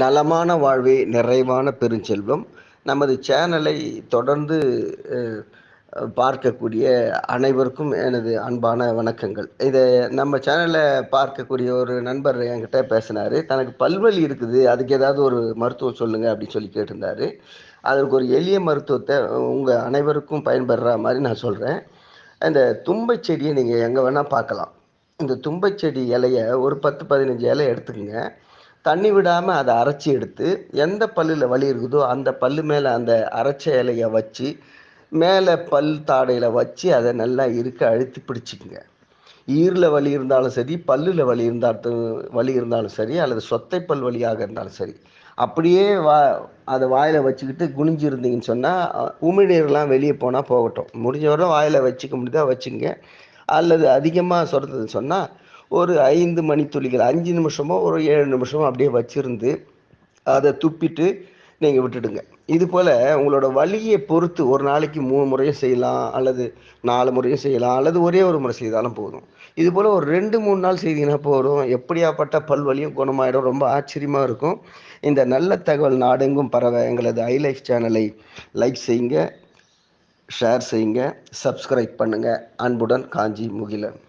நலமான வாழ்வே நிறைவான பெருஞ்செல்வம். நமது சேனலை தொடர்ந்து பார்க்கக்கூடிய அனைவருக்கும் எனது அன்பான வணக்கங்கள். இதை நம்ம சேனலை பார்க்கக்கூடிய ஒரு நண்பர் என்கிட்ட பேசினார். தனக்கு பல்வலி இருக்குது, அதுக்கு ஏதாவது ஒரு மருத்துவம் சொல்லுங்கள் அப்படின்னு சொல்லி கேட்டிருந்தார். அதற்கு ஒரு எளிய மருத்துவத்தை உங்கள் அனைவருக்கும் பயன்படுற மாதிரி நான் சொல்கிறேன். இந்த தும்பை செடியை நீங்கள் எங்கே வேணால் பார்க்கலாம். இந்த தும்பை செடி இலையை ஒரு 10-15 இலை எடுத்துக்கங்க. தண்ணி விடாமல் அதை அரைச்சி எடுத்து எந்த பல்லில் வலி இருக்குதோ அந்த பல்லு மேலே அந்த அரைச்ச இலையை வச்சு மேலே பல் தாடையில் வச்சு அதை நல்லா இருக்க அழுத்தி பிடிச்சிக்குங்க. ஈரில் வலி இருந்தாலும் சரி, பல்லில் வலி இருந்தாலும் சரி, அல்லது சொத்தை பல் வலியாக இருந்தாலும் சரி, அப்படியே அதை வாயில் வச்சுக்கிட்டு குனிஞ்சு இருந்தீங்கன்னு சொன்னால் உமிழ்நீர்லாம் வெளியே போனால் போகட்டும். முடிஞ்சவரை வாயில் வச்சுக்க முடியுதா வச்சுங்க. அல்லது அதிகமாக சொல்கிறதுன்னு சொன்னால் ஒரு 5 மணித்துளிகள் 5 நிமிஷமோ ஒரு 7 நிமிஷமோ அப்படியே வச்சுருந்து அதை துப்பிட்டு நீங்கள் விட்டுடுங்க. இது போல் உங்களோட வலியை பொறுத்து ஒரு நாளைக்கு 3 முறையும் செய்யலாம், அல்லது 4 முறையும் செய்யலாம், அல்லது ஒரே ஒரு முறை செய்தாலும் போதும். இது போல் ஒரு 2-3 நாள் செய்தீங்கன்னா போதும், எப்படியாப்பட்ட பல்வலியும் குணமாயிடும். ரொம்ப ஆச்சரியமாக இருக்கும். இந்த நல்ல தகவல் நாடெங்கும் பரவ எங்களது ஐலைஃப் சேனலை லைக் செய்யுங்க, ஷேர் செய்யுங்க, சப்ஸ்கிரைப் பண்ணுங்கள். அன்புடன் காஞ்சி முகிலன்.